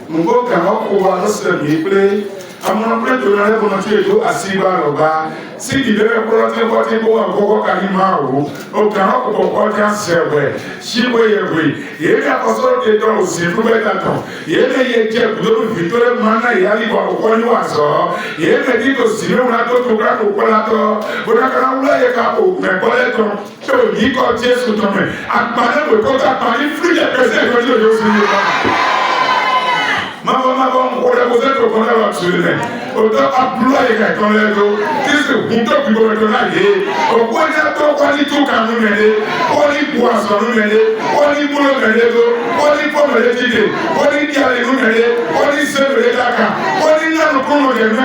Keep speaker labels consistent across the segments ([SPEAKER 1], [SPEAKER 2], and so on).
[SPEAKER 1] Mungo kama kuwa nasa miple amuna preto na lebo na cheto asiba roba si di bebe prote kote ko akoko kanimaru o kama ko ko ta sewe shiwe yewe ye ka koso de don osifu beta ton ye me ye je kudo vitore mana yali ko ko ni waso ye me di ko siwe una to gra ko la to bona kana ula ye ka ko me ko le ton to ni ko Jesu to me akpane we ko ta pa ni free the person ko yo si ni Mama, on a posé le bonheur absolument. Autant applaudir quelqu'un là-dedans. Qu'est-ce que vous devez vous donner? Au point de tout quand nous menons, on y poisson nous menons, on y boulot menons, on y pomme les tickets, on y diable nous menons, on y sève les caca, on y n'a pas nous menons.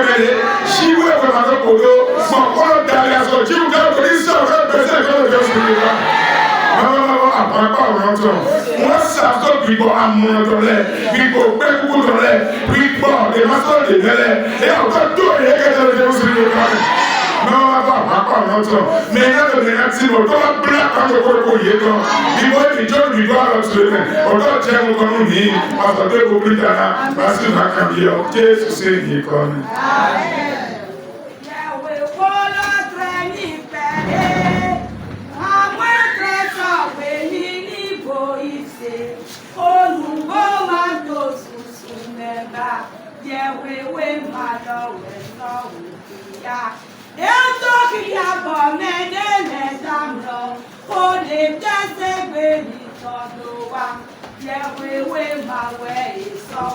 [SPEAKER 1] Si vous avez un peu de son on d'aller à son Dieu, vous avez ça, vous avez besoin de faire moi, ça se dit à mon donné, il faut faire beaucoup de lait, puis bon, des maçons de lait, et encore tout, et que je suis le cas. Non, pas notre. Mais là, le négatif, on doit blague quand on peut couiller. Il faut éviter de vivre absolument. On doit dire qu'on nous dit, parce que vous pouvez parce que ma cambier, Jésus, c'est une icône.
[SPEAKER 2] Eu tô que a bomba dele da mão, quando ele desce bem todo a, we mawe so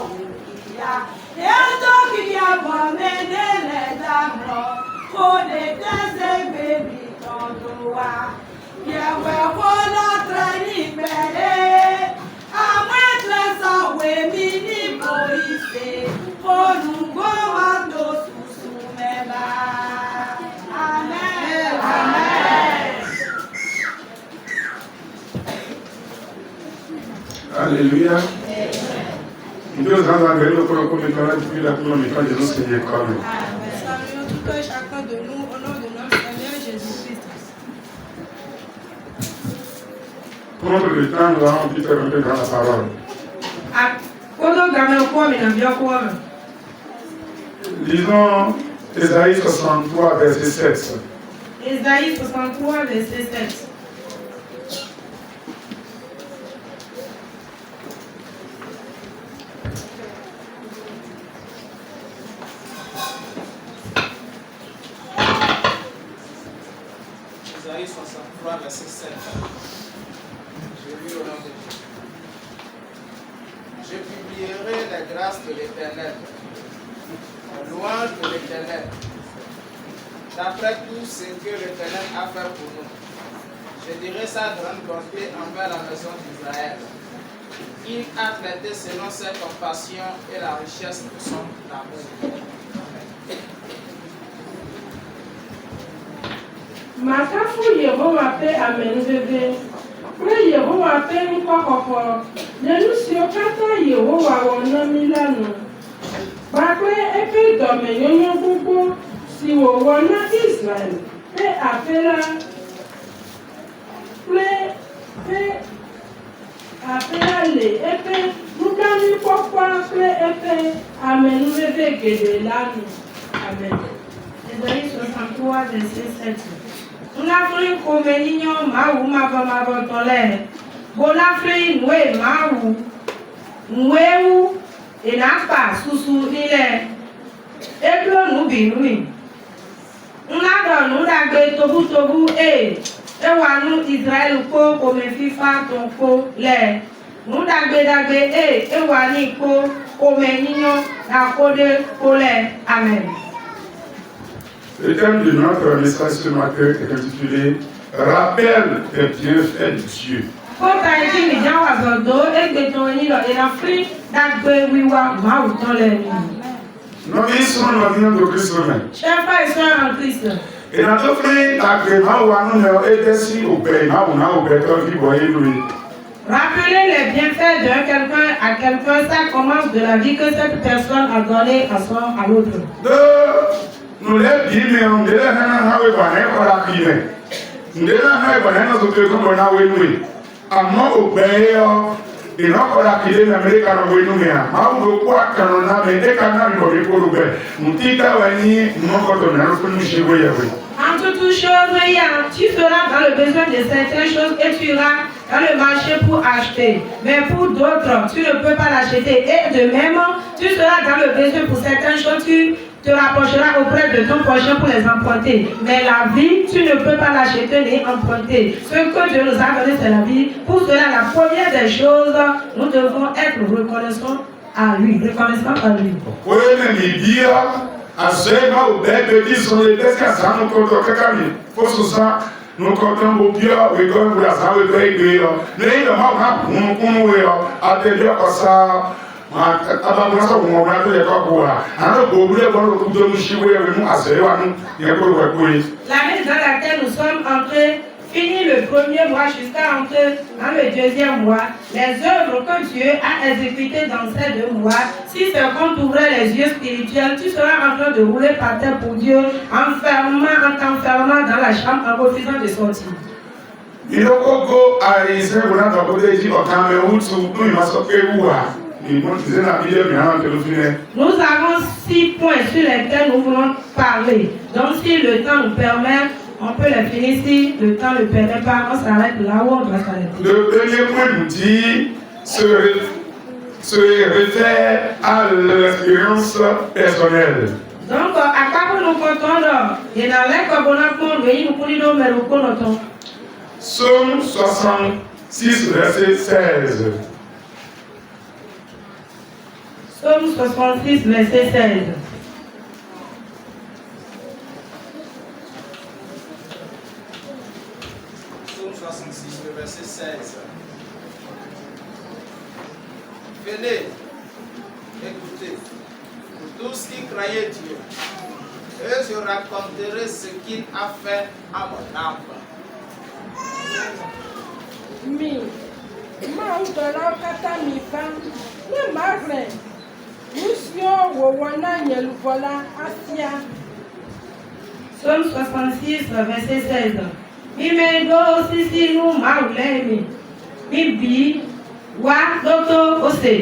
[SPEAKER 2] ya. Eu tô que a bomba dele da mão, quando ele desce bem todo a, we vola trani pere, a mãe só we mini boise, quando goma do susumeba.
[SPEAKER 1] Alléluia. Dieu nous a envoyé le corps comme école depuis la communication de notre Seigneur.
[SPEAKER 2] Saluons tout un chacun de nous au nom de notre Seigneur Jésus-Christ.
[SPEAKER 1] Prendre le temps, nous allons vite rentrer dans la parole. Lisons Ésaïe 63, verset 7.
[SPEAKER 2] Ésaïe 63, verset 7.
[SPEAKER 3] Ésaïe 63, verset 7. Je lis au nom de Dieu. Je publierai les grâces de l'Éternel, en louange de l'Éternel, d'après tout ce que l'Éternel a fait pour nous. Je dirai sa grande bonté envers la maison d'Israël. Il a traité selon ses compassions et la richesse de son amour.
[SPEAKER 4] Makafu Yehowa pe amenuveve, kple Yehowa pe ŋkɔxɔxɔ, nye nu siwo katã Yehowa wɔ na mí la nu, kpakple eƒe dɔmenyonyo gbogbo si wòwɔ na Israel ƒe aƒe la, kple ƒe aƒe la le eƒe nublanuikpɔkpɔ kple eƒe amenuveve geɖe la nu. Amen.
[SPEAKER 2] Ésaïe 63, verset 7. Unafri komeninyo mawu mabamabotole. Bonafri nwe mawu. Nwewu enakpa susu nile. Eblo nubinui. Unado nudagbe tobu ewanu Israel ko komefifa tonko le. Nudagbe ewani ko komeninyo nakode kole. Amen.
[SPEAKER 1] Le thème de notre message ce matin est intitulé Rappel des bienfaits de Dieu. Nous sommes dans le nom de Christ même. Et dans notre frère, l'agrément ou à nous est ici au paiement ou non au béton qui voyait lui.
[SPEAKER 2] Rappeler les bienfaits de quelqu'un à quelqu'un, ça commence de la vie que cette personne a donnée à l'autre.
[SPEAKER 1] Nous les bien, on les a n'avait pas n'importe qui mais. Nous les a n'avait pas n'importe qui comme on a oui. À moi au père il n'a pas la clé d'Amérique à l'envoyer. Ma ou quoi qu'on a, mais dès qu'on a une bonne pour le mon petit avani, mon coton, on peut nous chez vous.
[SPEAKER 2] En toutes choses, tu seras dans le besoin de certaines choses et tu iras dans le marché pour acheter. Mais pour d'autres, tu ne peux pas l'acheter. Et de même, tu seras dans le besoin pour certaines choses, tu te rapprocheras auprès de ton prochain pour les emprunter. Mais la vie, tu ne peux pas l'acheter ni emprunter. Ce que Dieu nous a donné, c'est la vie. Pour cela, la première des choses, nous devons être reconnaissants à lui. Reconnaissants à lui.
[SPEAKER 1] Oui, mais il dit, asema ubebe diso ledeska sanu koto kakami fosusa no koton bobia we go ngura sawe go igbeyo le yo ma ha kunu we yo atebe kosa ma abagura so mo bra to ye ko kuwa ano bobule ko ro kudo mu shiwe we mu asewa nu ye ko we kuri.
[SPEAKER 2] L'année dans laquelle nous sommes entrés, fini le premier mois jusqu'à entrer dans le deuxième mois, les œuvres que Dieu a exécutées dans ces 2 mois, si c'est qu'on t'ouvrait les yeux spirituels, tu seras en train de rouler par terre pour Dieu, en t'enfermant dans la chambre en refusant de sortir.
[SPEAKER 1] Ilokoko aise kuna takote ji okame utu nu imasoke uwa.
[SPEAKER 2] Nous avons 6 points sur lesquels nous voulons parler. Donc si le temps nous permet, on peut les finir. Si le temps ne le permet pas, on s'arrête là où on doit s'arrêter.
[SPEAKER 1] Le premier point nous dit se réfère à l'expérience personnelle.
[SPEAKER 2] Donc, à quoi nous comptons là? Et dans les cobonations, nous pouvons nous reconnaître.
[SPEAKER 1] Psaume 66, verset 16.
[SPEAKER 2] Psaume 66, verset 16.
[SPEAKER 3] Psaume 66, le verset 16. Venez, écoutez, pour tous qui croyaient Dieu, et je raconterai ce qu'il a fait à mon âme.
[SPEAKER 4] Mi, ma utola kata mi fam, ne magre. Musio wowana nyeluvola asia.
[SPEAKER 2] Psaume 66, verset 16. Mi mendo sisi nu maulemi. Mi bi wa doto ose.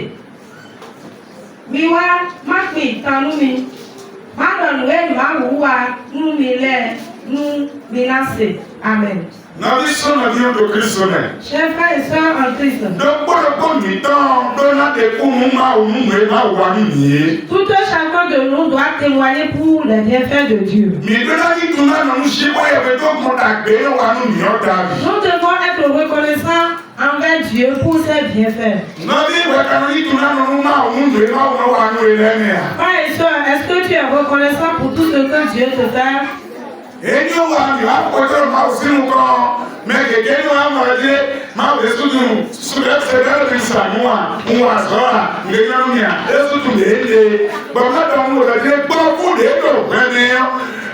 [SPEAKER 2] Mi wa makmi tanumi. Madonwe ma wuwa nu mi le nu minase. Amen.
[SPEAKER 1] Nous sommes de Christ.
[SPEAKER 2] Chers frères et sœurs en Christ. Tout chacun de nous doit témoigner pour les bienfaits de Dieu. Nous devons être reconnaissants envers Dieu pour ses bienfaits. Frères et sœurs, est-ce que tu es reconnaissant pour tout ce que Dieu te fait?
[SPEAKER 1] Eni wa mi wa ko to ma o sinu ko me gege ni wa mo de ma o su du su de se de bi sa mu wa so ra nge yo mi a e su tu de bo ma do mo de gbo fu de do pe ni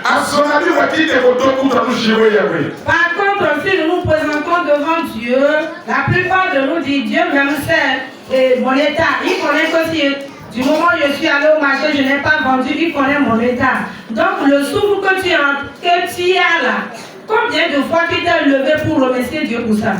[SPEAKER 1] aso na bi wa ti de ko to ku to nu shiwe ye we.
[SPEAKER 2] Par contre, si nous nous présentons devant Dieu, la plupart de nous disent Dieu même sait mon état, il connaît que si du moment où je suis allé au marché, je n'ai pas vendu, il connaît mon état. Donc le souffle que tu as là, combien de fois tu t'es levé pour remercier Dieu pour ça?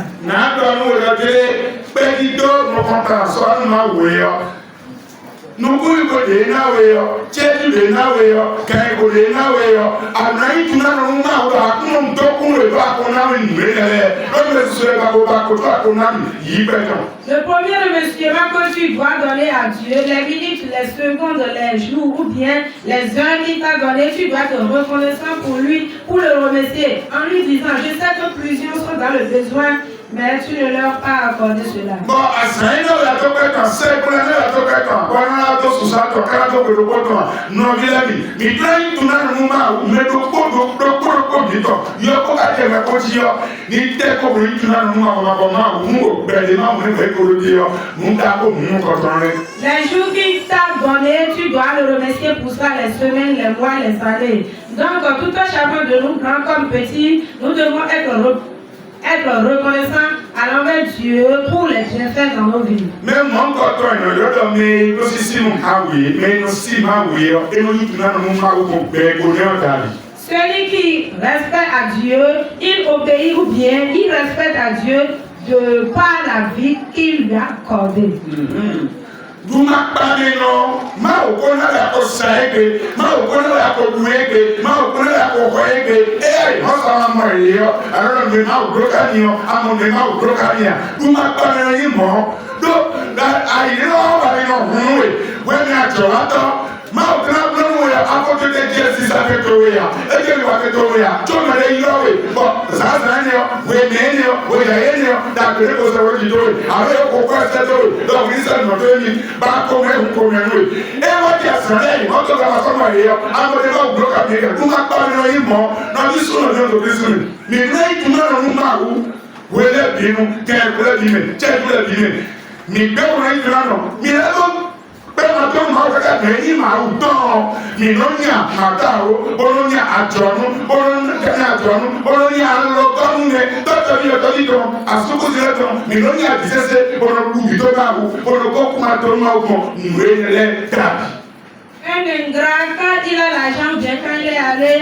[SPEAKER 1] Nuku iko de na weyo, chetu de na weyo, kaiko de na weyo, anai tuna no ma o akunu mtoku we ba ko na we nele, do me se ba ko to ko na yi beton.
[SPEAKER 2] Le premier remerciement que tu dois donner à Dieu, les minutes, les secondes, les jours ou bien les heures qu'il t'a donné, tu dois être reconnaissant pour lui, pour le remercier, en lui disant, je sais que plusieurs sont dans le besoin, mais tu ne leur as pas accordé cela.
[SPEAKER 1] Bon, à ça, il y a la toquette, c'est pour la toquette, on a tout sous ça, toquette, le poton, non, il a mis. Mais là, il tourne le moment où le poton, il y a pas de la position, il était comme il tourne le moment où bellement, on est pour le dire, nous avons nous contrôler.
[SPEAKER 2] Les jours qu'il t'a donné, tu dois le remercier pour ça, les semaines, les mois, les années. Donc, tout un chacun de nous, grand comme petit, nous devons être reconnaissant à l'envers Dieu pour les bienfaits dans nos vies.
[SPEAKER 1] Même mon coton, mais nous aussi nous avouons, mais nous aussi m'avouons, et nous nous m'avouons, celui
[SPEAKER 2] qui respecte à Dieu, il obéit ou bien il respecte à Dieu de par la vie qu'il lui a accordée.
[SPEAKER 1] Duma kpamino, ma okona la ko saege, ma okona la ko duege, ma okona la ko hoege. Hosa ma yo, ara me ma broka niyo, amo me ma broka niya. Duma kpamino yimo, do that I know ba no huwe. When na chowato, ma okona blono ya, akoto de Jesus afeto ya. Eke wa afeto ya. Choma le yowe, but sasa niyo, we menyo, we yaenyo, da kreko sa we jido. Ave ko kwa sa do, do visa no teni. Ba come come nwe e wa ti asare o to ga so ma yo amode ba block up here ku ma pa no imo na bi so no do bisu mi nei tu na no ma hu we le binu ke ku le bi me che ku le bi me mi be o nei tu na no mi le do pe ma to ma o ka be ni ma u do mi no nya ma ta o no nya ajonu o no nya ajonu o no nya lo ko nne to to bi o to di to asuku dire to mi no nya bisese o no ku bi to ba hu o no ko kuma to ma ko nwe le ta.
[SPEAKER 2] Un ingrat, quand il a l'argent, bien quand il est allé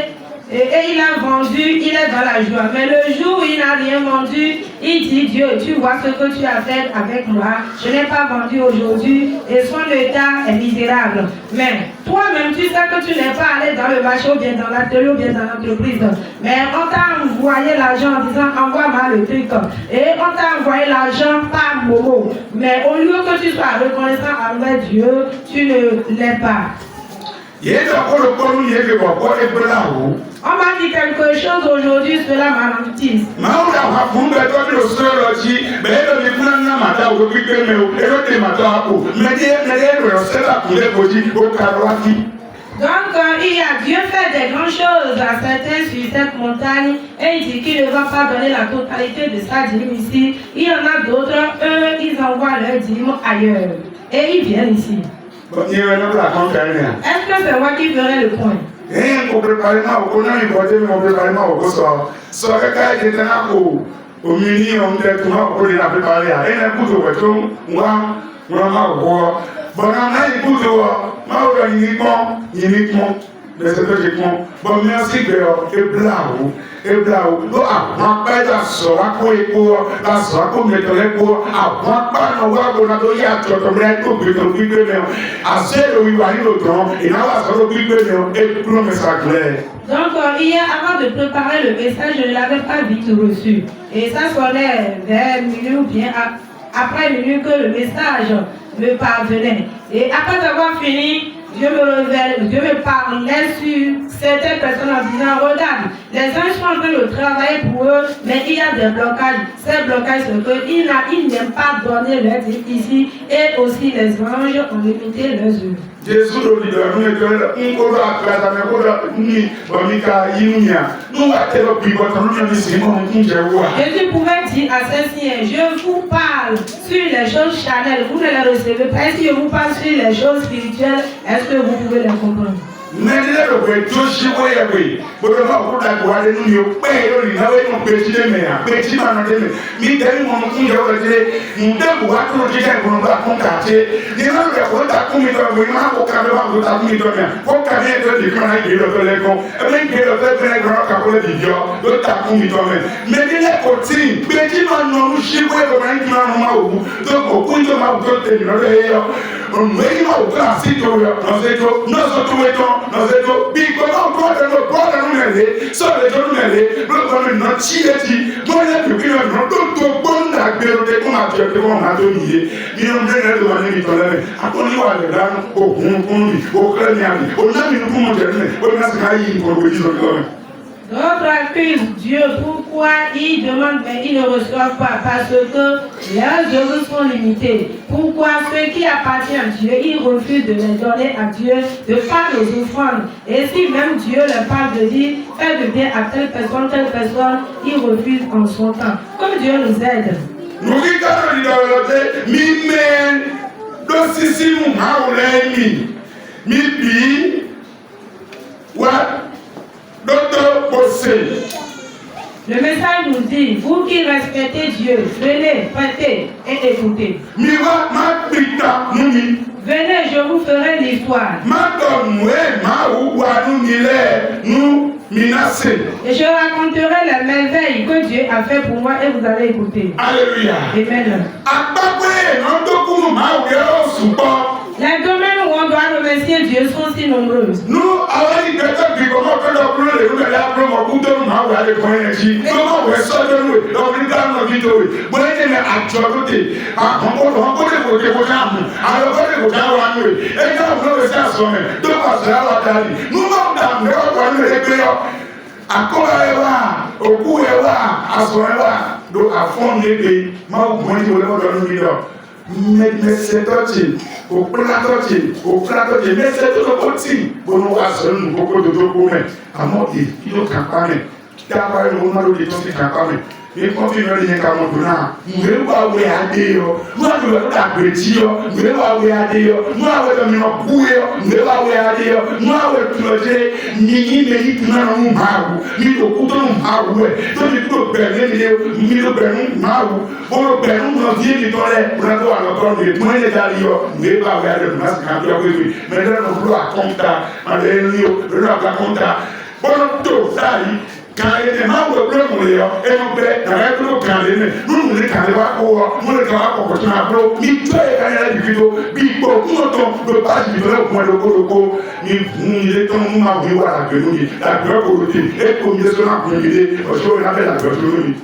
[SPEAKER 2] et il a vendu, il est dans la joie. Mais le jour où il n'a rien vendu, il dit Dieu, tu vois ce que tu as fait avec moi. Je n'ai pas vendu aujourd'hui et son état est misérable. Mais toi-même, tu sais que tu n'es pas allé dans le marché ou bien dans l'atelier ou bien dans l'entreprise. Mais on t'a envoyé l'argent en disant envoie-moi le truc. Et on t'a envoyé l'argent par Momo. Mais au lieu que tu sois reconnaissant envers Dieu, tu ne l'es pas. On m'a dit quelque chose aujourd'hui, cela m'alentit. Donc, Dieu fait des grandes choses à certains sur cette montagne et il dit qu'il ne va pas donner la totalité de sa dîme ici. Il y en a d'autres, eux, ils envoient leur dîme ailleurs et ils viennent ici. Est-ce que c'est moi qui ferai le point?
[SPEAKER 1] Mais c'est logiquement, bon, merci que et blau, do a peda só a coico, a só com metaleco, a papa no wago na do ya to breto grito grito meu. A zero e vai no tron, e na la só grito meu, e promessa claire.
[SPEAKER 2] Donc, hier, avant de préparer le message, je ne l'avais pas vite reçu. Et ça sonnait vers minuit ou bien après minuit que le message me parvenait. Et après avoir fini, Dieu me révèle, Dieu me parlait sur certaines personnes en disant, regarde, les uns sont en train de travailler pour eux, mais il y a des blocages. Ces blocages, c'est qu'ils n'aiment pas donner leur vie ici, et aussi les anges ont limité leurs œuvres.
[SPEAKER 1] Jésus le dit, nous étions
[SPEAKER 2] Jésus pouvait dire à ces-ci, je vous parle sur les choses charnelles, vous ne les recevez pas. Est-ce que je vous parle sur les choses spirituelles? Est-ce que vous pouvez les comprendre?
[SPEAKER 1] Mais il est le point, tout ce qui est oui. Pour le moment, pour la gloire, nous nous payons, nous avons petit mais petit matin, mais dès le moment où nous avons dit, nous devons voir que nous disons que nous avons contacté, nous avons contacté, nous avons contacté, pour qu'à bien être dit qu'on a dit le téléphone, et bien que le téléphone est grand, qu'à pour le vidéo, le tapon, mais il est petit, petit matin, nous chivons comme un grand moment, donc au point de ma botte, nous avons
[SPEAKER 2] D'autres accusent Dieu. Pourquoi ils demandent mais ils ne reçoivent pas? Parce que leurs œuvres sont limitées. Pourquoi ceux qui appartiennent à Dieu, ils refusent de les donner à Dieu, de faire les offrandes? Et si même Dieu leur parle de dire fais de bien à telle personne, ils refusent en son temps. Que Dieu nous aide. Le message nous dit, vous qui respectez Dieu, venez, prêtez, et écoutez.
[SPEAKER 1] Miwa ma pita numi.
[SPEAKER 2] Venez, je vous ferai l'histoire.
[SPEAKER 1] Ma donne ma ou nous mille nous minacé.
[SPEAKER 2] Et je raconterai la merveille que Dieu a fait pour moi et vous allez écouter.
[SPEAKER 1] Alléluia.
[SPEAKER 2] Amen. Les domaines où on doit remercier Dieu sont si nombreux.
[SPEAKER 1] Nous, avons dit que tu comment que le bleu et nous allons prendre beaucoup de nous à aller prendre énergie. Comment on sort de nous? Donc nous allons nous vidéo. Bon, il est à côté. On peut les voter alors que les gens vont nous. Et quand on veut faire son même, deux passer à la table. Nous n'avons pas de nous les akora ewa oku ewa aso ewa do afon nebe ma ogun ni wole odo nu mi do me se tochi o kla tochi me se to ko ti bonu aso nu koko do ko me amo e kilo kan pa me ta pa no ma do de to kan pa me e ko fi no ni ka mo do na mwe wa we ade yo mo do lo da gbe ti yo mwe wa we ade yo mo awe do mi no ku yo mwe wa we ade yo mo awe tuloje ni me ni tuna no ma wu ni to ku to no ma wu e to mi to be ni lo be nu ma wu bo be nu no die mi to le bra to ala to ni mo ne da yo mwe wa we ade ma ka bi awe mi me da no blo akonta ma le ni yo lo akonta bo to sai quand il est membre de l'homme, et on peut arrêter le calme, nous ne calmons pas, nous ne calmons pas, ni tu es à la vidéo, bipo, nous ne pas du vrai point de coloco, ni nous étions nous à voir la gueule, la gueule, et comme ils sont en communauté, on appelle la gueule.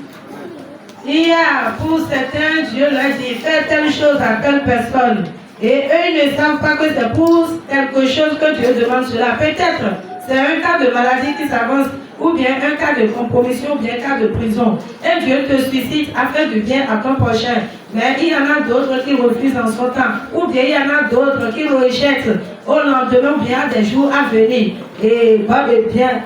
[SPEAKER 2] Il y a pour certains, Dieu leur dit, fais telle chose à telle personne. Et eux, ils ne savent pas que c'est pour quelque chose que Dieu demande cela. Peut-être, c'est un cas de maladie qui s'avance, ou bien un cas de compromission, ou bien un cas de prison. Et Dieu te suscite à faire du bien à ton prochain. Mais il y en a d'autres qui refusent en son temps. Ou bien il y en a d'autres qui rejettent au lendemain, ou bien des jours à venir. Et pas de bien.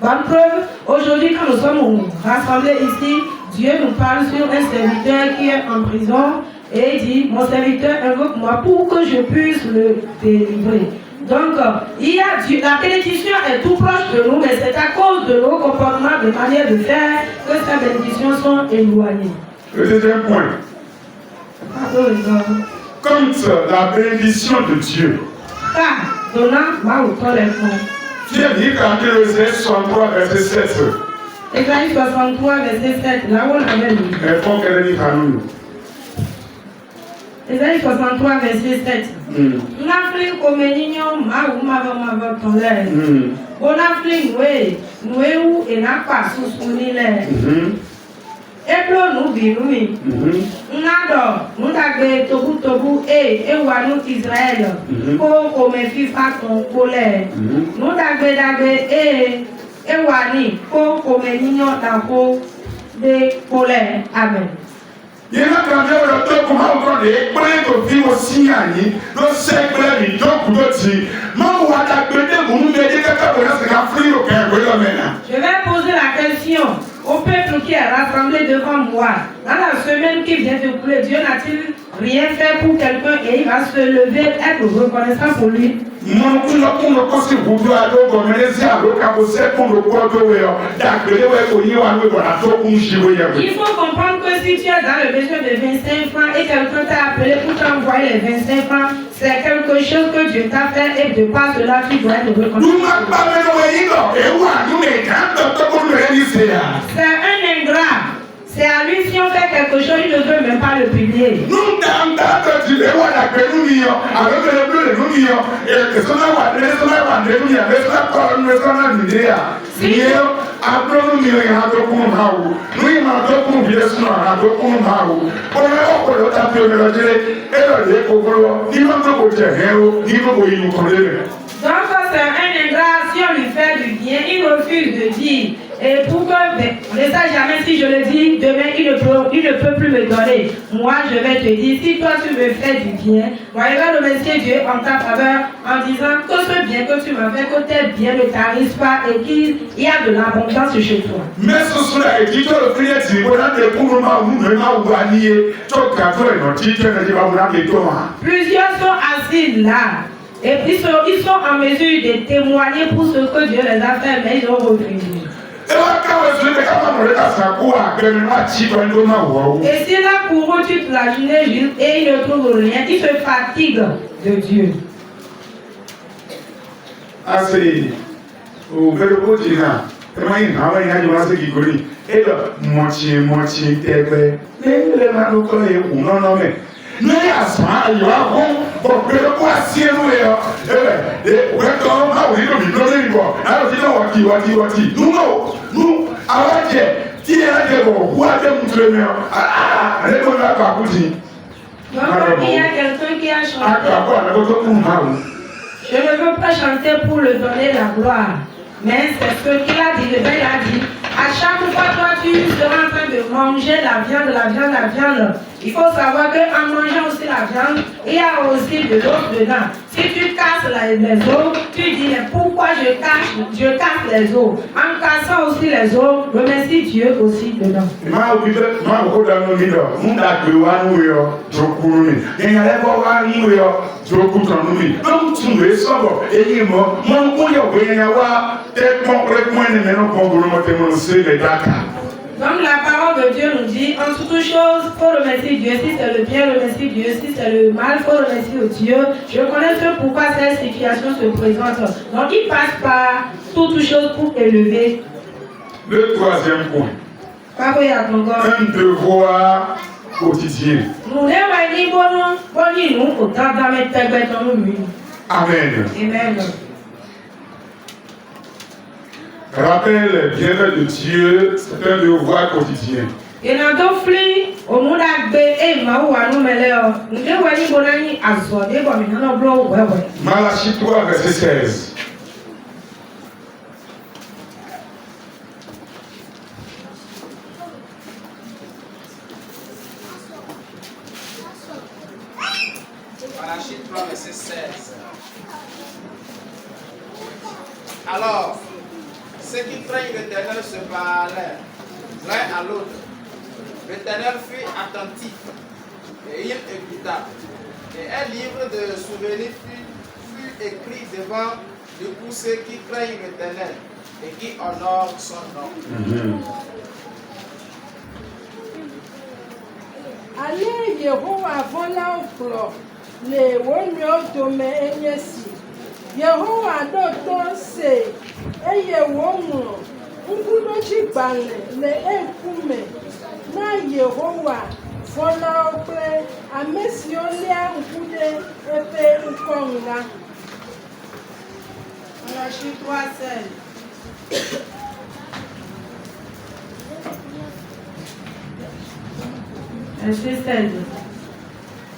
[SPEAKER 2] Bonne preuve, aujourd'hui quand nous sommes rassemblés ici, Dieu nous parle sur un serviteur qui est en prison et il dit, mon serviteur invoque-moi pour que je puisse le délivrer. Donc, il y a la bénédiction est tout proche de nous, mais c'est à cause de nos comportements, de manière de faire, que ces bénédictions sont éloignées.
[SPEAKER 1] Le deuxième point. Quand la bénédiction de Dieu. Pierre dit quand Ésaïe 63, verset 7.
[SPEAKER 2] Ésaïe 63, verset 7. Là où on avait lu.
[SPEAKER 1] Mais faut qu'elle dise à nous.
[SPEAKER 2] Ésaïe 63, verset 7. On a fait comme mignon, ma tonnerre. On a fait noué ou et n'a pas sous l'île. Et puis nous vivons. On adore, nous avons tobu et nous Israël. Pour comme FIFA ton colère. Nous avons et wani pour comme mignon dans de colère. Amen.
[SPEAKER 1] Il y a quand même le temps pour moi de prendre vie aussi à ni le cercle ni donc d'autres non on a pété vous nous mettez quelque chose c'est un fruit au cœur
[SPEAKER 2] je vais poser la question au peuple qui est rassemblé devant moi dans la semaine qui vient de couler. Dieu n'a-t-il rien fait pour quelqu'un et il va se lever être reconnaissant pour lui?
[SPEAKER 1] Il
[SPEAKER 2] faut comprendre que si tu es dans le besoin de 25 francs et quelqu'un t'a appelé pour t'envoyer les 25 francs, c'est quelque chose que Dieu t'a fait et de par cela tu dois être reconnaissant. C'est un ingrat. C'est à lui, si on fait quelque chose, il ne veut même pas le publier. Donc, c'est un ingrat, si on lui fait du bien, il refuse de dire. Et pour que, on ne sait jamais si je le dis, demain il ne peut plus me donner. Moi je vais te dire, si toi tu me fais du bien, moi je vais remercier Dieu en ta faveur en disant que ce bien que tu m'as fait, que tes biens ne tarissent pas et qu'il y a de l'abondance chez toi. Mais ce sera écrit, plusieurs sont assis là. Et ils sont en mesure de témoigner pour ce que Dieu les a fait, mais ils ont refusé. Et s'il a couru toute la journée et il ne trouve rien, il se fatigue de Dieu. Il y a quelqu'un qui a chanté. Je ne veux pas chanter pour lui donner la gloire, mais c'est ce qu'il a dit. Le Père a dit, à chaque fois toi tu seras en train de manger la viande. Il faut savoir qu'en mangeant aussi la viande, il y a aussi de l'eau dedans. Si tu casses les os, tu dis, mais pourquoi je casse les os? En cassant aussi les os, remercie Dieu aussi dedans. Donc la parole de Dieu nous dit, en toutes choses, il faut remercier Dieu. Si c'est le bien, remercier Dieu. Si c'est le mal, il faut remercier Dieu. Je connais ce pourquoi cette situation se présente. Donc il passe par toutes choses pour élever.
[SPEAKER 1] Le troisième point. Un devoir quotidien. Amen.
[SPEAKER 2] Amen.
[SPEAKER 1] Rappelle les bienfaits de Dieu, c'est un devoir quotidien. Malachie 3, verset 16.
[SPEAKER 3] Malachie 3, verset 16. Alors, ceux qui craignent l'Éternel se parlèrent l'un à l'autre. L'Éternel fut attentif et il écouta. Et un livre de souvenirs fut écrit devant de tous ceux qui craignent l'Éternel et qui honorent son nom.
[SPEAKER 4] Ale Yehowa vola uklo le wonyo dome enyesi. Yehowa do to se eye womu nkudochi gbale le ekume na Yehowa vola ukle amesi olia nkude epe nkonga.
[SPEAKER 2] Malachie 3:16. Verset 16.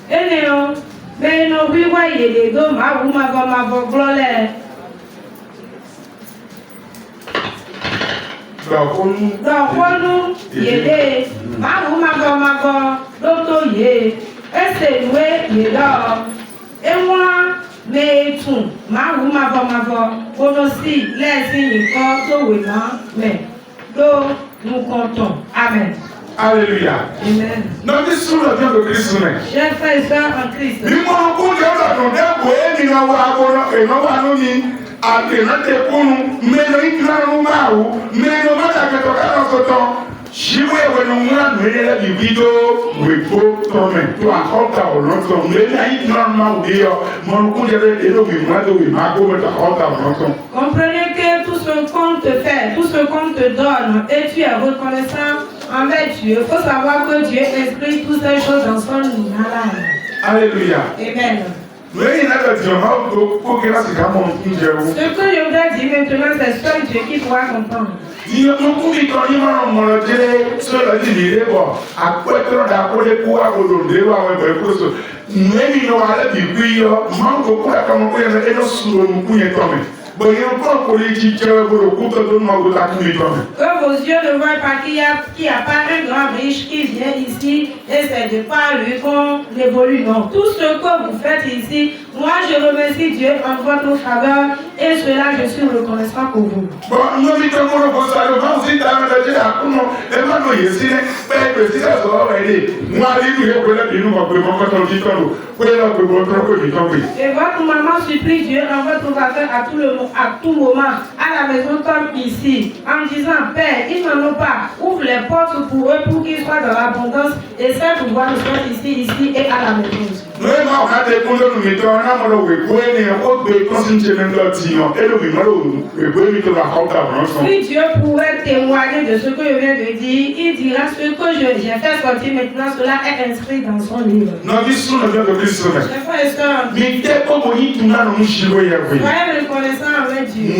[SPEAKER 2] Eneo, mais no wiwa yele do ma wuma ma glole. Dọ̀kọ́nú yèlé ma wuma lótó yé ẹsẹ̀ ìwé yèlọ́ ẹ̀wọ̀n mẹ́ẹ̀tún ma wuma gbọ́nọ́ sí lẹ́ẹ̀sìn nìkan tó wè náà mẹ́ ló mú kan tán. Amen.
[SPEAKER 1] Alléluia.
[SPEAKER 2] Amen.
[SPEAKER 1] Notre sourd de Christ.
[SPEAKER 2] Chers frères et sœurs en Christ. Comprenez que tout ce qu'on te fait, tout ce qu'on te donne, et tu es reconnaissant envers Dieu. Il faut savoir que Dieu inscrit toutes ces choses dans son malade.
[SPEAKER 1] Alléluia.
[SPEAKER 2] Amen.
[SPEAKER 1] Ce que
[SPEAKER 2] je voudrais dire maintenant, c'est seul Dieu qui pourra comprendre.
[SPEAKER 1] Que vos yeux
[SPEAKER 2] ne voient pas qu'il y a pas un grand riche qui vient ici et c'est de par lui qu'on évolue. Non, tout ce que vous faites ici, moi je remercie Dieu en votre faveur et cela je suis reconnaissant pour vous. Et votre maman supplie Dieu en votre faveur à tout moment, à la maison comme ici, en disant, Père, ils n'en ont pas, ouvre les portes pour eux pour qu'ils soient dans l'abondance et c'est pouvoir nous faire ici et à la maison aussi. Si Dieu pouvait témoigner de ce que je viens de dire, il dira ce que j'ai fait sortir maintenant, cela est inscrit dans son livre. Chers frères et sœurs, soyez reconnaissants avec Dieu.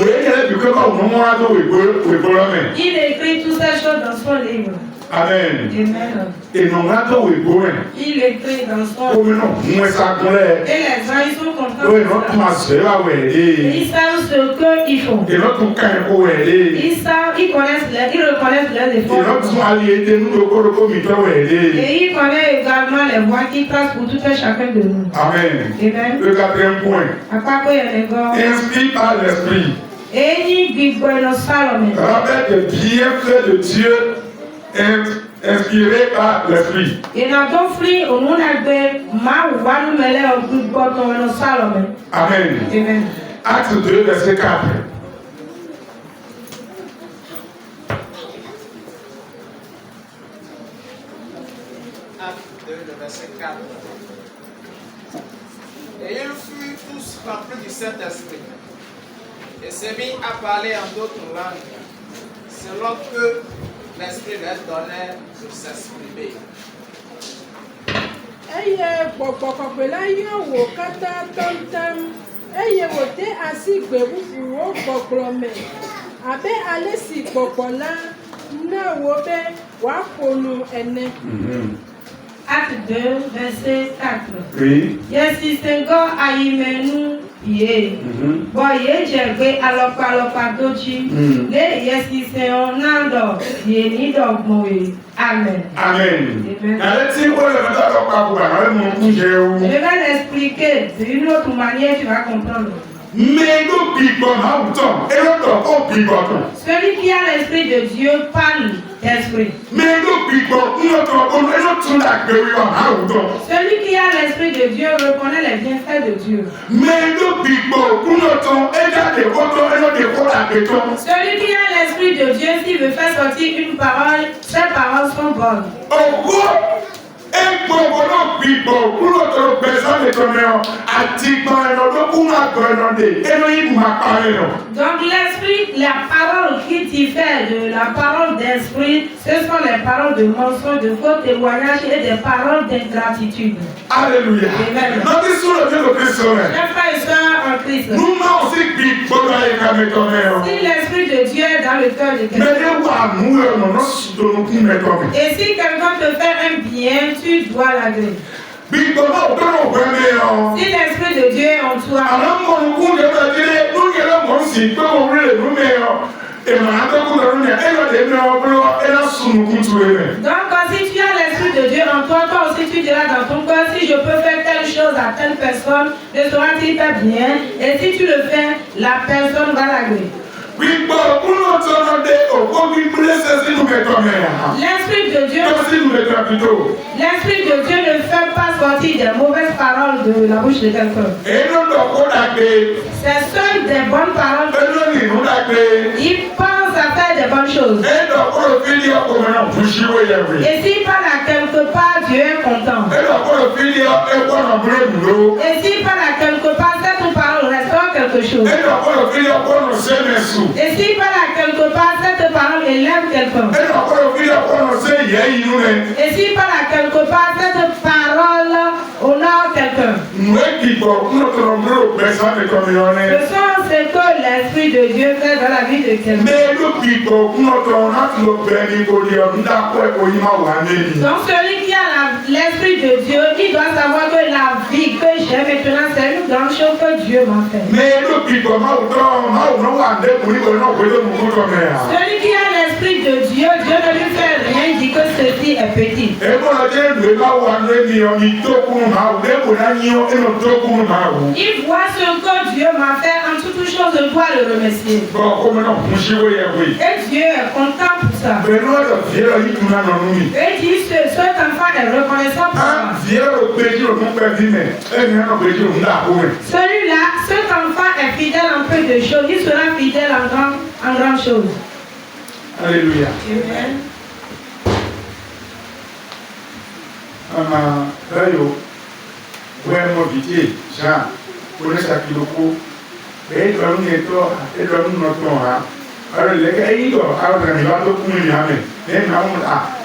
[SPEAKER 2] Il écrit toutes ces choses dans son livre.
[SPEAKER 1] Amen.
[SPEAKER 2] Amen.
[SPEAKER 1] Et non,
[SPEAKER 2] il écrit dans son livre. Et les gens, ils sont contents. Et ils savent ce qu'ils font. Ils savent, ils reconnaissent leurs efforts. Et ils connaissent également les voies qui passent pour tout et chacun de nous.
[SPEAKER 1] Amen.
[SPEAKER 2] Amen.
[SPEAKER 1] Le quatrième point. Inspire par l'esprit. Rappelle des bienfaits de Dieu inspiré par l'esprit. Amen.
[SPEAKER 2] Amen.
[SPEAKER 1] Acte 2, verset 4.
[SPEAKER 3] Acte 2, le verset 4. Et ils furent tous remplis du Saint-Esprit et se mirent à parler en d'autres langues, selon que l'Esprit leur donnait de s'exprimer.
[SPEAKER 4] Eye gbɔgbɔ la yɔ wò katã tɔmtɔm eye wòde asi gbe bubuwo gbɔgblɔ me abe ale si gbɔgbɔ la na wò be wòaƒo nu ene.
[SPEAKER 2] Acte 2, verset 4.
[SPEAKER 1] Oui.
[SPEAKER 2] Yesisego ayimenu ye. Bo ye jegbe alokpa doji. Le yesiseo nando ye ni dogmoe. Amen.
[SPEAKER 1] Amen.
[SPEAKER 2] Amen. Je vais l'expliquer d'une autre manière, tu vas comprendre. Celui qui a l'esprit de Dieu parle d'esprit. Celui qui a l'esprit de Dieu reconnaît les bienfaits de Dieu. Celui qui a l'esprit de Dieu, s'il veut faire sortir une parole, ces paroles sont bonnes. Donc l'esprit, la parole qui diffère de la parole d'esprit, ce sont les paroles de mensonge, de faux témoignages et des paroles d'ingratitude.
[SPEAKER 1] Alléluia.
[SPEAKER 2] Amen. Chers frères et sœurs en Christ, si l'esprit de Dieu est dans le cœur de quelqu'un, et si quelqu'un te fait un bien, tu dois l'agréer. Si l'esprit de Dieu est en toi, donc si tu as l'esprit de Dieu en toi, toi aussi tu diras dans ton cœur, si je peux faire telle chose à telle personne, ne sera-t-il pas bien? Et si tu le fais, la personne va l'agréer. L'esprit de Dieu ne fait pas sortir des mauvaises paroles de la bouche de quelqu'un. C'est seul des bonnes paroles. Il pense à faire des bonnes choses. Et s'il parle à quelque part, Dieu est content. Et s'il parle à quelque part, cette parole restaure quelque chose. Et s'il parle à quelque part, cette parole élève quelqu'un. Et s'il parle à quelque part, cette parole honore quelqu'un. Ce sont ce que l'Esprit de Dieu fait dans la vie de quelqu'un. Donc celui qui a l'Esprit de Dieu, il doit savoir que la vie que j'ai maintenant, c'est une grande chose que Dieu m'a fait. Celui qui a l'Esprit de Dieu, Dieu ne lui fait rien, il dit que ceci est petit. Il voit ce que Dieu m'a fait, en toute chose, je dois le remercier. Et Dieu est content pour ça. Et dit, cet enfant est reconnaissant pour ça. Celui-là, cet enfant est fidèle en peu de choses, il sera fidèle en grandes choses.
[SPEAKER 1] Alléluia.
[SPEAKER 2] Amen.
[SPEAKER 1] D'ailleurs, ouais, mon vitier, Jean, connais sa kiloko, et dans nous étant, et dans nous notre temps, alors les gars, ils doivent avoir un niveau de communion, mais non,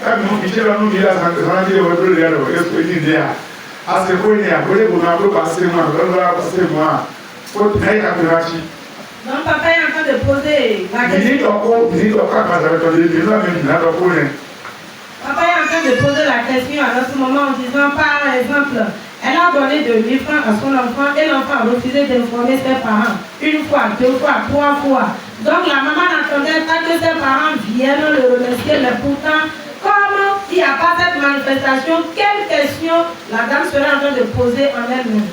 [SPEAKER 1] quand mon vitier va nous dire à Saint-Denis, votre l'air, est-ce que tu dis à ce point, il y a beaucoup de passer moi, passer moi, faut que tu ailles à Pérachi.
[SPEAKER 2] Donc, papa est en train de poser la
[SPEAKER 1] Il dit
[SPEAKER 2] question. Papa est en train de poser la question à ce moment en disant, par exemple, elle a donné 2 000 francs à son enfant et l'enfant a refusé d'informer ses parents. 1 fois, 2 fois, 3 fois. Donc la maman n'attendait pas que ses parents viennent le remercier, mais pourtant, comme il n'y a pas cette manifestation, quelle question la dame serait en train de poser en elle-même?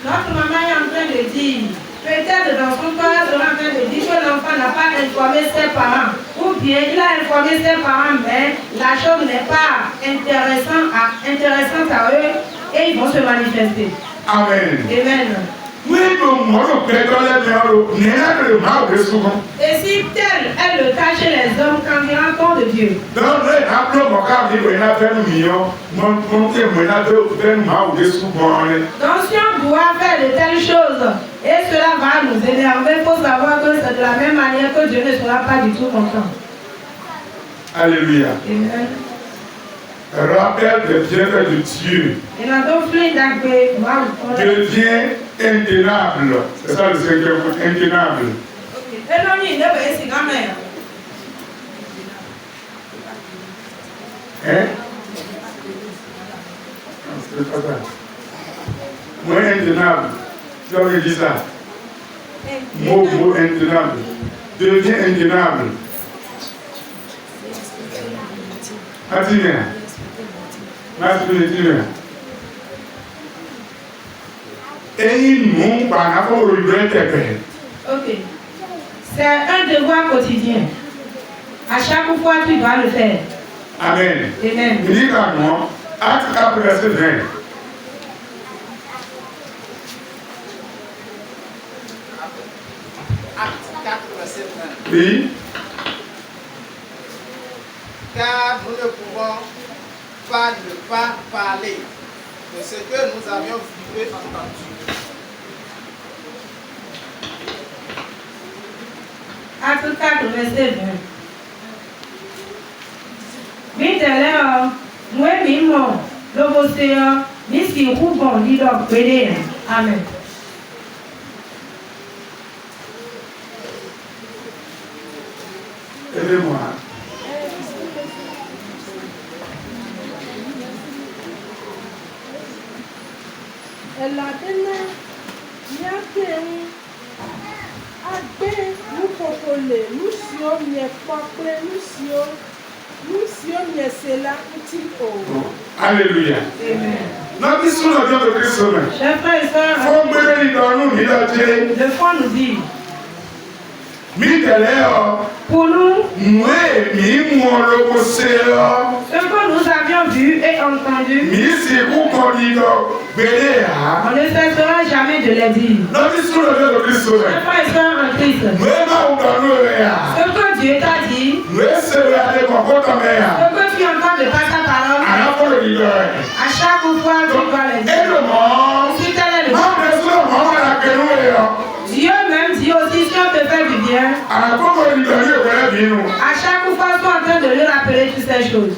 [SPEAKER 2] Notre maman est en train de dire, peut-être dans son cœur, elle sera en train de dire que l'enfant n'a pas informé ses parents. Ou bien il a informé ses parents, mais la chose n'est pas intéressante à eux et ils vont se manifester.
[SPEAKER 1] Amen.
[SPEAKER 2] Amen.
[SPEAKER 1] Oui,
[SPEAKER 2] Et si tel est le cas chez les hommes, qu'en dira-t-on de Dieu?
[SPEAKER 1] Donc
[SPEAKER 2] si on doit faire de telles choses, et cela va nous énerver, il faut savoir que c'est de la même manière que Dieu ne sera pas du tout content.
[SPEAKER 1] Alléluia.
[SPEAKER 2] Amen.
[SPEAKER 1] Rappel des bienfaits de Dieu devient intenable. C'est ça le 5e mot, intenable. Hein? C'est pas ça. Mot intenable. Tu as dit ça. Mot intenable. Devient intenable. Attends.
[SPEAKER 2] Ok. C'est un devoir quotidien. À chaque fois, tu dois le faire.
[SPEAKER 1] Amen.
[SPEAKER 2] Amen.
[SPEAKER 1] Il dit à moi, Acte 4, verset 20.
[SPEAKER 3] Acte 4, verset 20.
[SPEAKER 1] Oui.
[SPEAKER 3] Car nous ne pouvons pas ne pas parler de ce que nous avions vu et entendu.
[SPEAKER 2] Acte 4, verset 20. Amen.
[SPEAKER 1] Aidez-moi.
[SPEAKER 4] Eladene miake agbe nukokole nusio miekpakple nusio miesela utiko.
[SPEAKER 1] Alléluia.
[SPEAKER 2] Amen.
[SPEAKER 1] Notre histoire de Dieu de Christ.
[SPEAKER 2] Chers frères et sœurs,
[SPEAKER 1] Faut me dire dans nous, il a dit.
[SPEAKER 2] le fond nous dit,
[SPEAKER 1] Pour
[SPEAKER 2] nous,
[SPEAKER 1] ce
[SPEAKER 2] que nous avions vu et entendu, on ne cessera jamais de les dire. Chers frères et sœurs en Christ, ce que Dieu t'a dit, ce que tu entends de par sa parole, à chaque fois tu dois les dire. Si tel est le cas, Dieu même dit aussi si on te fait du bien, à chaque fois sois en train de lui rappeler toutes ces choses.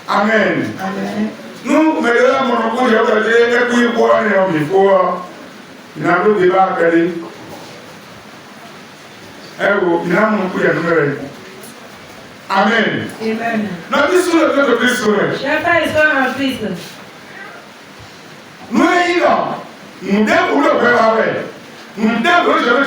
[SPEAKER 1] Amen.
[SPEAKER 2] Amen.
[SPEAKER 1] Nous, mais là, mon coup, j'ai dit, il faut il n'a pas de débat à faire. Il n'a mon coup, il y a une Amen.
[SPEAKER 2] Amen.
[SPEAKER 1] Notre histoire de Christ.
[SPEAKER 2] Chers frères et sœurs en Christ,
[SPEAKER 1] nous, nous devons le faire avec. Nous devons le faire.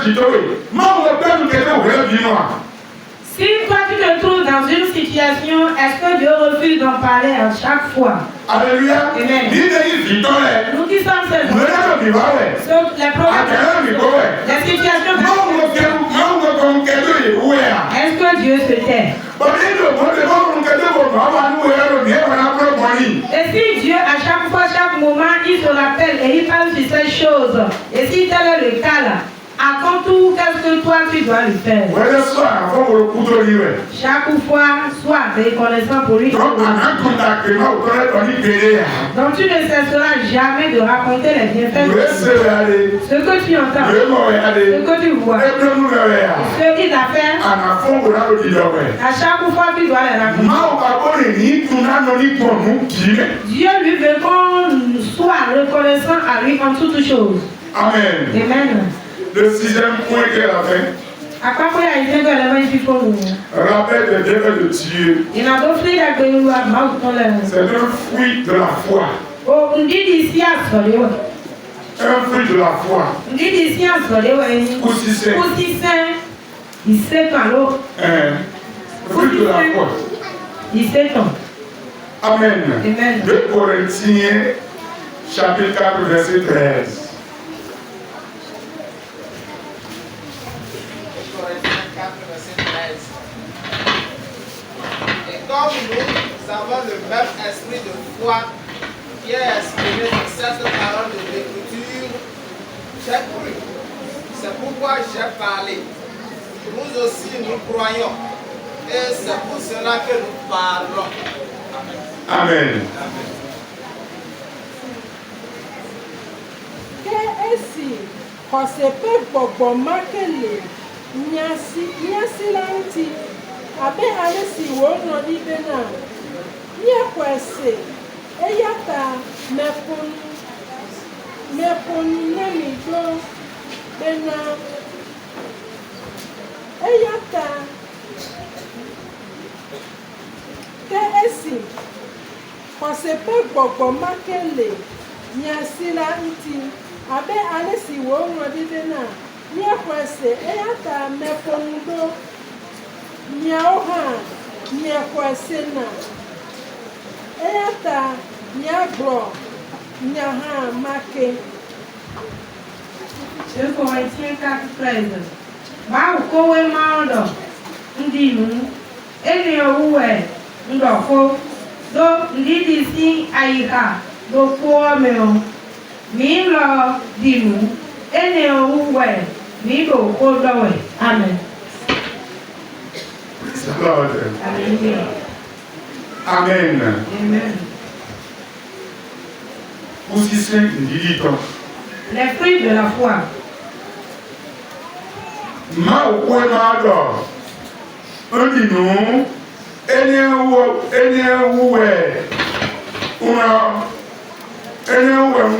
[SPEAKER 2] si toi tu te trouves dans une situation, est-ce que Dieu refuse d'en parler à chaque fois?
[SPEAKER 1] Alléluia.
[SPEAKER 2] Amen. Nous qui sommes ces hommes, les problèmes, les situations, est-ce Et si Dieu, à chaque fois, chaque moment, il se rappelle et il parle sur ces choses, et si tel est le cas là, à ton tour, qu'est-ce que toi tu dois lui faire? Chaque fois, sois reconnaissant pour lui. Donc tu ne cesseras jamais de raconter les bienfaits de Dieu. Ce que tu entends, ce que tu vois, ce qu'il a fait, à chaque fois tu dois les raconter. Dieu lui veut qu'on soit reconnaissant à lui en toutes choses.
[SPEAKER 1] Amen.
[SPEAKER 2] Amen.
[SPEAKER 1] Le 6e point qu'elle a fait. Rappel des bienfaits de Dieu. C'est un fruit de la foi. Un fruit de la foi. Aussi sain. Fruit de la foi. Amen. 2 Corinthiens, chapitre 4, verset 13.
[SPEAKER 3] Comme nous avons le même esprit de foi qui est exprimé dans cette parole de l'écriture, j'ai cru. C'est pourquoi j'ai parlé. Nous aussi nous croyons. Et c'est pour cela que nous parlons.
[SPEAKER 1] Amen.
[SPEAKER 4] Esi kɔsepe gbɔgbɔ makele nyasi la ŋuti abe ale si wònɔ ɖi bena míexɔe eya ta meƒonu ne mi ɖo bena eya ta ke esi kɔsepe gbɔgbɔ makele nyasi la ŋuti abe ale si wònɔ ɖi bena míexɔe eya ta meƒonu ɖo. Miaoha, miaxɔe na, eya ta miagblɔ miaha make.
[SPEAKER 2] 2 Corinthiens 4:13. Kowe maodo ndinu enewuwe ndofo do ndidisi ayiha do kuomeo mi lo dinu enewuwe mi do kodowe. Amen.
[SPEAKER 1] Lord.
[SPEAKER 2] Amen.
[SPEAKER 1] Amen.
[SPEAKER 2] Amen. Les fruits de la foi.
[SPEAKER 1] Ma okwe mado. Ondinu enewuwe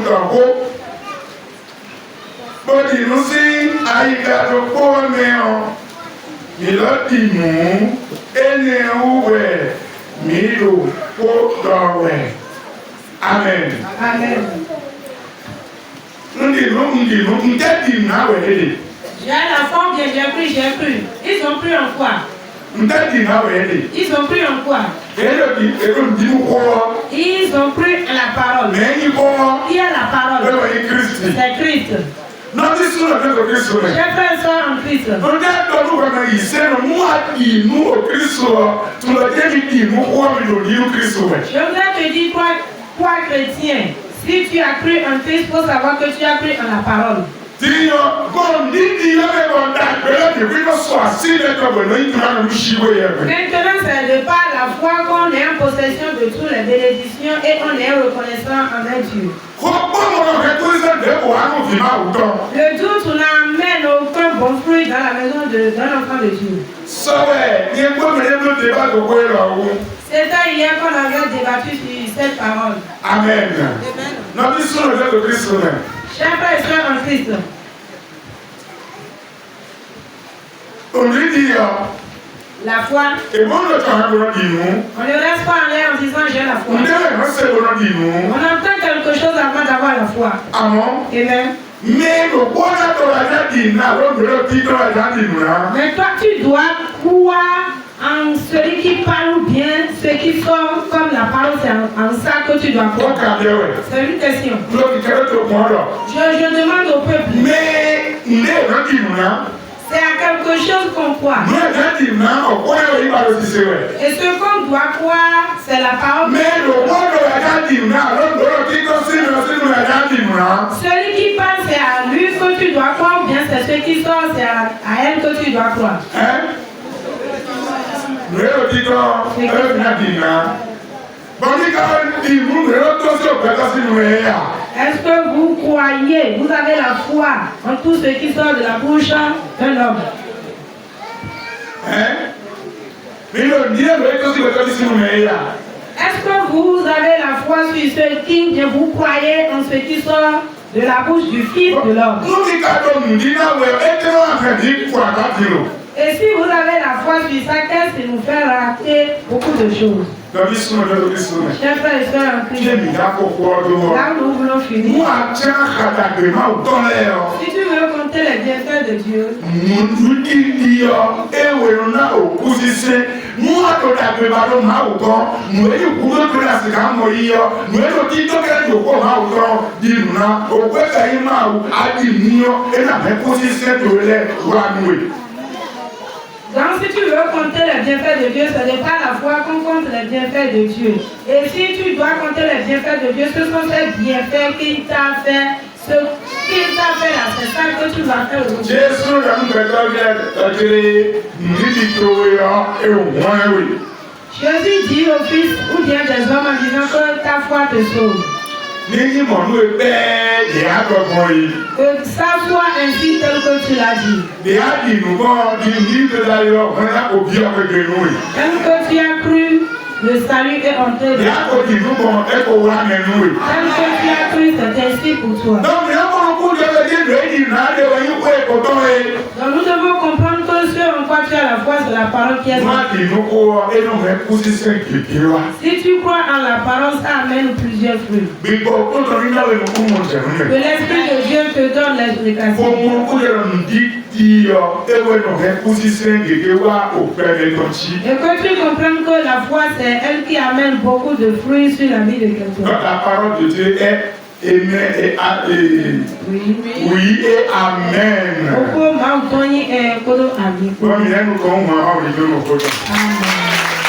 [SPEAKER 1] ndako. Bodinu si ayigado kuomeo. Milodimu enewuwe milo kodowe. Amen.
[SPEAKER 2] Amen. J'ai la foi, bien j'ai cru. Ils ont cru en quoi? Ils ont cru en quoi? Ils ont cru en la parole. Qui est la parole? C'est Christ.
[SPEAKER 1] J'ai
[SPEAKER 2] fait ça en Christ. Je voudrais te dire, toi chrétien, si tu as cru en Christ, il faut savoir que tu as cru en la parole. Maintenant, c'est de par la foi qu'on est en possession de toutes les bénédictions et on est reconnaissant envers Dieu. Le doute n'amène aucun bon fruit dans la maison d'un enfant de Dieu. C'était hier qu'on avait débattu sur cette parole.
[SPEAKER 1] Amen.
[SPEAKER 2] Amen. Chers frères et sœurs en Christ. La foi. On ne reste pas en l'air en disant j'ai la foi. On entend quelque chose avant d'avoir la foi. Amen. Mais toi tu dois croire en celui qui parle bien, ce qui sort comme la parole, c'est en ça que tu dois croire. C'est une question. Je demande au peuple. C'est à quel quelque chose qu'on croit.
[SPEAKER 1] Nous, les gens, on va le dire.
[SPEAKER 2] Et ce qu'on doit croire, c'est la parole.
[SPEAKER 1] Mais le monde celui
[SPEAKER 2] qui pense, c'est à lui que tu dois croire, ou bien c'est ce qui sort, c'est à elle que tu dois croire. Est-ce que vous croyez, vous avez la foi en tout ce qui sort de la bouche d'un homme? Est-ce que vous avez la foi sur ce qui vient, vous croyez en ce qui sort de la bouche du Fils de l'homme? Et si vous avez la foi sur ça, qu'est-ce qui nous fait rater beaucoup de choses? Chers frères et sœurs en Christ, là où nous voulons finir, si tu veux compter les bienfaits de Dieu, donc si tu veux compter les bienfaits de Dieu, ce n'est pas la foi qu'on compte les bienfaits de Dieu. Et si tu dois compter les bienfaits de Dieu, ce sont ces bienfaits qu'il t'a fait, ce qu'il t'a fait là, c'est ça que tu vas faire aujourd'hui. Jésus dit aux fils ou bien des hommes en disant que ta foi te sauve. Que ça soit ainsi tel que tu l'as dit. Même que tu as cru, le salut est entré de toi. Même que tu as cru, c'est ainsi pour toi. Donc nous devons comprendre que ce en quoi tu as la foi, c'est la parole qui est. Si tu crois en la parole, ça amène plusieurs fruits. Que l'Esprit de Dieu te donne l'explication. Et que tu comprennes que la foi, c'est elle qui amène beaucoup de fruits sur la vie de quelqu'un.
[SPEAKER 1] La parole de Dieu est amen et oui et amen. Amen.